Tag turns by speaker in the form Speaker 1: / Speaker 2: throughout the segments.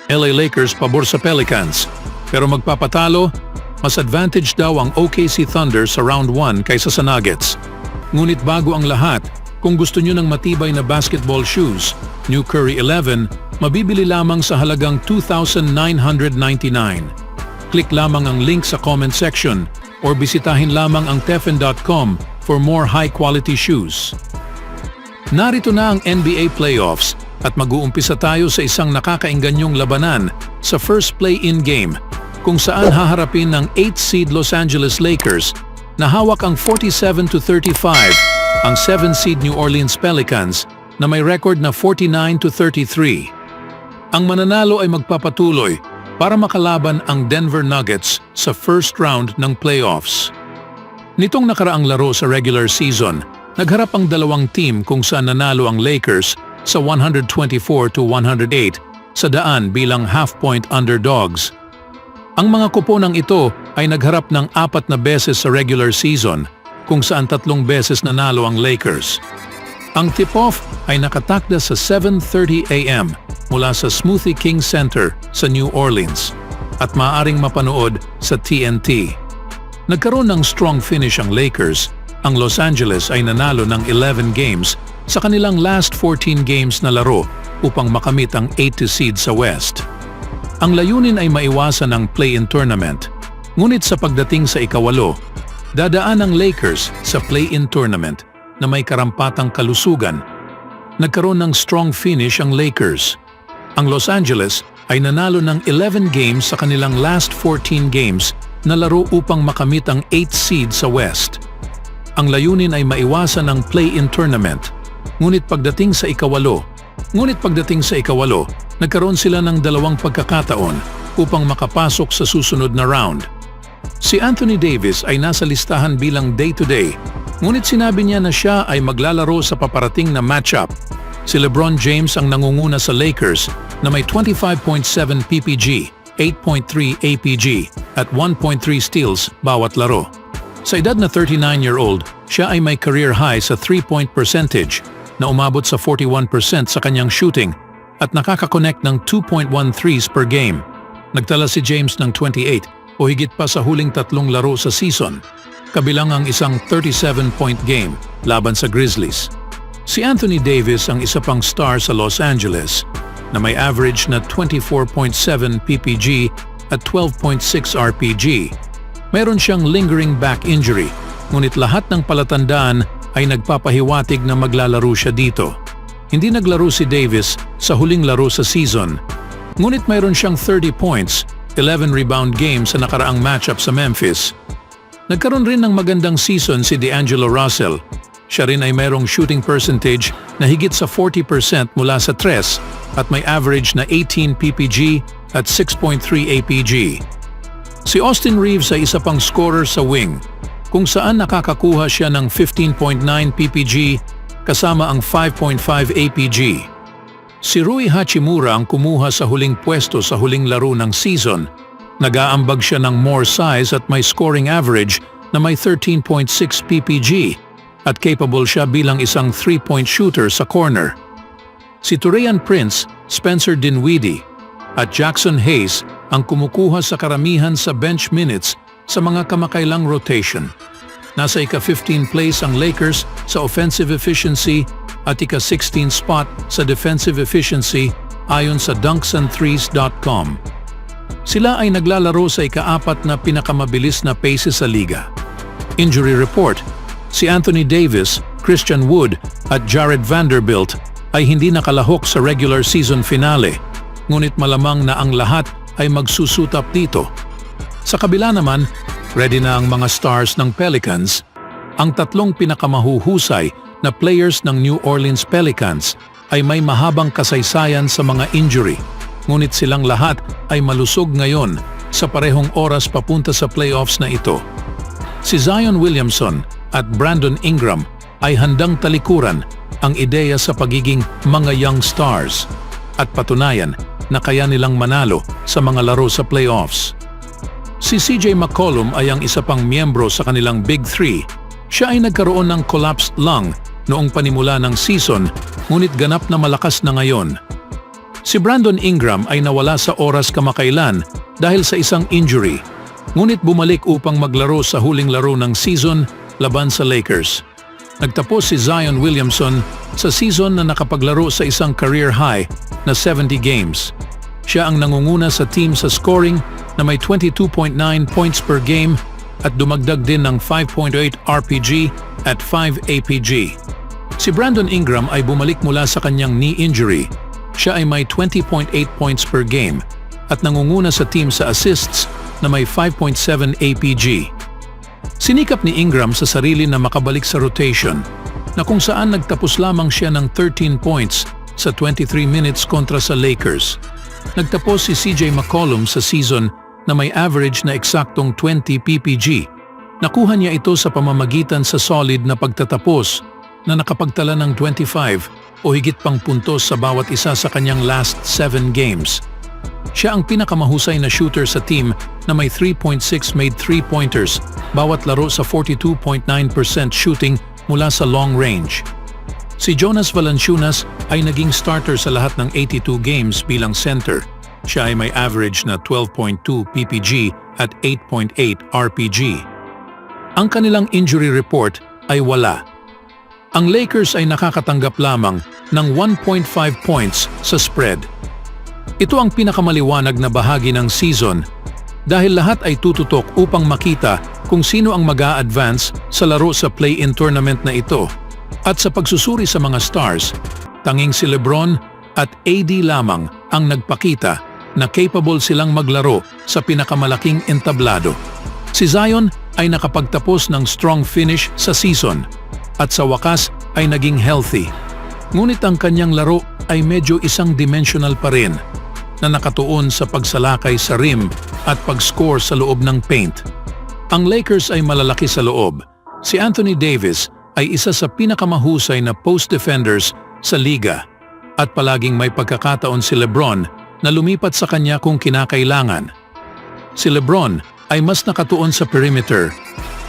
Speaker 1: LA Lakers pabor sa Pelicans. Pero magpapatalo, mas advantage daw ang OKC Thunder sa round 1 kaysa sa Nuggets. Ngunit bago ang lahat, kung gusto nyo ng matibay na basketball shoes, New Curry 11, mabibili lamang sa halagang $2,999. Click lamang ang link sa comment section or bisitahin lamang ang teffen.com for more high-quality shoes. Narito na ang NBA Playoffs at mag-uumpisa tayo sa isang nakakaingganyong labanan sa first play-in game kung saan haharapin ng 8th seed Los Angeles Lakers na hawak ang 47-35 ang 7th seed New Orleans Pelicans na may record na 49-33. Ang mananalo ay magpapatuloy para makalaban ang Denver Nuggets sa first round ng playoffs. Nitong nakaraang laro sa regular season, nagharap ang dalawang team kung saan nanalo ang Lakers sa 124-108 sa daan bilang half-point underdogs. Ang mga koponang ito ay nagharap ng 4 na beses sa regular season kung saan 3 beses nanalo ang Lakers. Ang tip-off ay nakatakda sa 7:30 a.m. mula sa Smoothie King Center sa New Orleans at maaaring mapanood sa TNT. Nagkaroon ng strong finish ang Lakers. Ang Los Angeles ay nanalo ng 11 games sa kanilang last 14 games na laro upang makamit ang 8th seed sa West. Ang layunin ay maiwasan ang play-in tournament. Ngunit sa pagdating sa ikawalo, dadaan ang Lakers sa play-in tournament na may karampatang kalusugan. Nagkaroon ng strong finish ang Lakers. Ang Los Angeles ay nanalo ng 11 games sa kanilang last 14 games na laro upang makamit ang 8th seed sa West. Ang layunin ay maiwasan ang play-in tournament. Ngunit pagdating sa ikawalo, nagkaroon sila ng 2 pagkakataon upang makapasok sa susunod na round. Si Anthony Davis ay nasa listahan bilang day-to-day, ngunit sinabi niya na siya ay maglalaro sa paparating na matchup. Si LeBron James ang nangunguna sa Lakers na may 25.7 PPG, 8.3 APG at 1.3 steals bawat laro. Sa edad na 39-year-old, siya ay may career high sa 3-point percentage na umabot sa 41% sa kanyang shooting at nakakakonect ng 2.1 threes per game. Nagtala si James ng 28 o higit pa sa huling 3 laro sa season, kabilang ang isang 37-point game laban sa Grizzlies. Si Anthony Davis ang isa pang star sa Los Angeles na may average na 24.7 PPG at 12.6 RPG. Meron siyang lingering back injury, ngunit lahat ng palatandaan ay nagpapahiwatig na maglalaro siya dito. Hindi naglaro si Davis sa huling laro sa season, ngunit mayroon siyang 30 points, 11 rebound games sa nakaraang matchup sa Memphis. Nagkaroon rin ng magandang season si D'Angelo Russell. Siya rin ay mayroong shooting percentage na higit sa 40% mula sa 3 at may average na 18 PPG at 6.3 APG. Si Austin Reeves ay isa pang scorer sa wing, kung saan nakakakuha siya ng 15.9 PPG kasama ang 5.5 APG. Si Rui Hachimura ang kumuha sa huling pwesto sa huling laro ng season. Nag-aambag siya ng more size at may scoring average na may 13.6 PPG at capable siya bilang isang 3-point shooter sa corner. Si Taurean Prince, Spencer Dinwiddie at Jackson Hayes ang kumukuha sa karamihan sa bench minutes sa mga kamakailang rotation. Nasa ika-15 place ang Lakers sa offensive efficiency at ika-16 spot sa defensive efficiency ayon sa dunksandthrees.com. Sila ay naglalaro sa ika-4 na pinakamabilis na paces sa liga. Injury report: si Anthony Davis, Christian Wood at Jared Vanderbilt ay hindi nakalahok sa regular season finale, ngunit malamang na ang lahat ay magsusutap dito. Sa kabila naman, ready na ang mga stars ng Pelicans. Ang 3 pinakamahuhusay na players ng New Orleans Pelicans ay may mahabang kasaysayan sa mga injury, ngunit silang lahat ay malusog ngayon sa parehong oras papunta sa playoffs na ito. Si Zion Williamson at Brandon Ingram ay handang talikuran ang ideya sa pagiging mga young stars at patunayan na kaya nilang manalo sa mga laro sa playoffs. Si CJ McCollum ay ang isa pang miyembro sa kanilang Big Three. Siya ay nagkaroon ng collapsed lung noong panimula ng season, ngunit ganap na malakas na ngayon. Si Brandon Ingram ay nawala sa oras kamakailan dahil sa isang injury, ngunit bumalik upang maglaro sa huling laro ng season laban sa Lakers. Nagtapos si Zion Williamson sa season na nakapaglaro sa isang career high na 70 games. Siya ang nangunguna sa team sa scoring na may 22.9 points per game at dumagdag din ng 5.8 RPG at 5 APG. Si Brandon Ingram ay bumalik mula sa kanyang knee injury. Siya ay may 20.8 points per game at nangunguna sa team sa assists na may 5.7 APG. Sinikap ni Ingram sa sarili na makabalik sa rotation na kung saan nagtapos lamang siya ng 13 points sa 23 minutes kontra sa Lakers. Nagtapos si CJ McCollum sa season na may average na eksaktong 20 PPG. Nakuha niya ito sa pamamagitan sa solid na pagtatapos na nakapagtala ng 25 o higit pang puntos sa bawat isa sa kanyang last 7 games. Siya ang pinakamahusay na shooter sa team na may 3.6 made 3-pointers bawat laro sa 42.9% shooting mula sa long range. Si Jonas Valanciunas ay naging starter sa lahat ng 82 games bilang center. Siya ay may average na 12.2 PPG at 8.8 RPG. Ang kanilang injury report ay wala. Ang Lakers ay nakakatanggap lamang ng 1.5 points sa spread. Ito ang pinakamaliwanag na bahagi ng season dahil lahat ay tututok upang makita kung sino ang mag-a-advance sa laro sa play-in tournament na ito. At sa pagsusuri sa mga stars, tanging si LeBron at AD lamang ang nagpakita na capable silang maglaro sa pinakamalaking entablado. Si Zion ay nakapagtapos ng strong finish sa season at sa wakas ay naging healthy. Ngunit ang kanyang laro ay medyo isang dimensional pa rin na nakatuon sa pagsalakay sa rim at pag-score sa loob ng paint. Ang Lakers ay malalaki sa loob. Si Anthony Davis ay isa sa pinakamahusay na post defenders sa liga at palaging may pagkakataon si LeBron na lumipat sa kanya kung kinakailangan. Si LeBron ay mas nakatuon sa perimeter,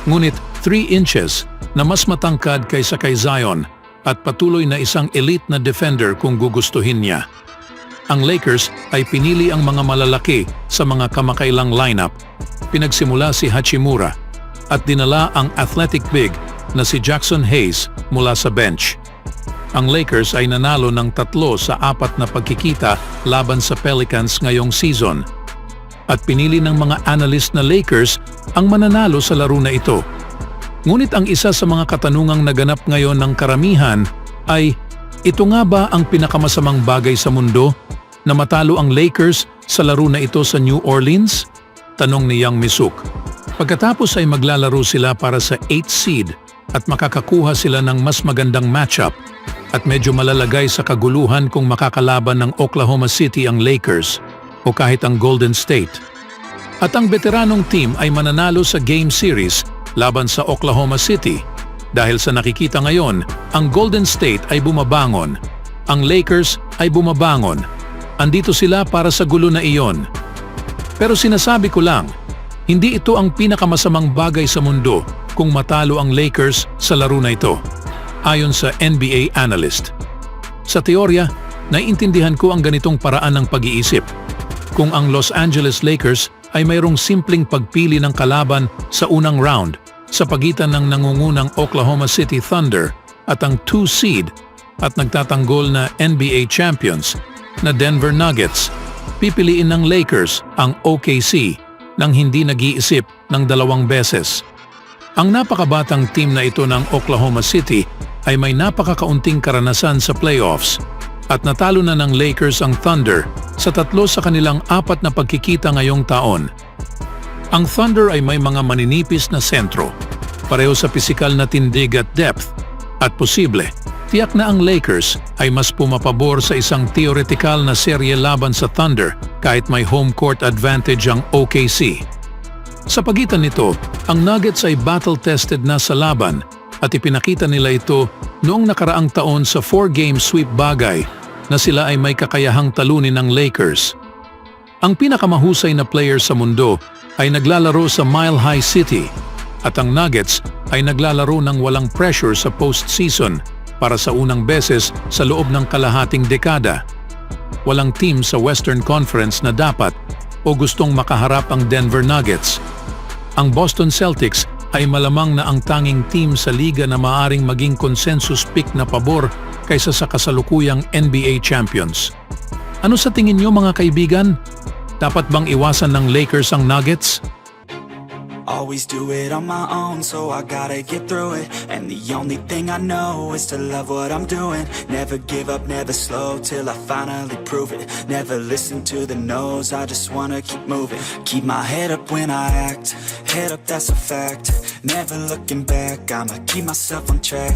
Speaker 1: ngunit 3 inches na mas matangkad kaysa kay Zion at patuloy na isang elite na defender kung gugustuhin niya. Ang Lakers ay pinili ang mga malalaki sa mga kamakailang lineup. Pinagsimula si Hachimura at dinala ang athletic big na si Jackson Hayes mula sa bench. Ang Lakers ay nanalo ng 3 sa 4 na pagkikita laban sa Pelicans ngayong season. At pinili ng mga analyst na Lakers ang mananalo sa laro na ito. Ngunit ang isa sa mga katanungang naganap ngayon ng karamihan ay, ito nga ba ang pinakamasamang bagay sa mundo na matalo ang Lakers sa laro na ito sa New Orleans? Tanong ni Young Misuk. Pagkatapos ay maglalaro sila para sa 8th seed at makakakuha sila ng mas magandang matchup at medyo malalagay sa kaguluhan kung makakalaban ng Oklahoma City ang Lakers o kahit ang Golden State. At ang veteranong team ay mananalo sa game series laban sa Oklahoma City dahil sa nakikita ngayon, ang Golden State ay bumabangon, ang Lakers ay bumabangon. Andito sila para sa gulo na iyon. Pero sinasabi ko lang, hindi ito ang pinakamasamang bagay sa mundo kung matalo ang Lakers sa laro na ito, ayon sa NBA analyst. Sa teorya, naiintindihan ko ang ganitong paraan ng pag-iisip. Kung ang Los Angeles Lakers ay mayroong simpleng pagpili ng kalaban sa unang round sa pagitan ng nangungunang Oklahoma City Thunder at ang 2 seed at nagtatanggol na NBA champions na Denver Nuggets, pipiliin ng Lakers ang OKC nang hindi nag-iisip ng 2 beses. Ang napakabatang team na ito ng Oklahoma City ay may napakakaunting karanasan sa playoffs at natalo na ng Lakers ang Thunder sa 3 sa kanilang 4 na pagkikita ngayong taon. Ang Thunder ay may mga maninipis na sentro, pareho sa pisikal na tindig at depth, at posible, tiyak na ang Lakers ay mas pumapabor sa isang theoretical na serye laban sa Thunder kahit may home court advantage ang OKC. Sa pagitan nito, ang Nuggets ay battle-tested na sa laban at ipinakita nila ito noong nakaraang taon sa 4-game sweep bagay na sila ay may kakayahang talunin ng Lakers. Ang pinakamahusay na player sa mundo ay naglalaro sa Mile High City at ang Nuggets ay naglalaro ng walang pressure sa postseason para sa unang beses sa loob ng kalahating dekada. walang team sa Western Conference na dapat o gustong makaharap ang Denver Nuggets. Ang Boston Celtics ay malamang na ang tanging team sa liga na maaring maging consensus pick na pabor kaysa sa kasalukuyang NBA champions. Ano sa tingin niyo mga kaibigan? Dapat bang iwasan ng Lakers ang Nuggets?
Speaker 2: Always do it on my own, so I gotta get through it. And the only thing I know is to love what I'm doing. Never give up, never slow, till I finally prove it. Never listen to the no's, I just wanna keep moving. Keep my head up when I act, head up, that's a fact. Never looking back, I'ma keep myself on track.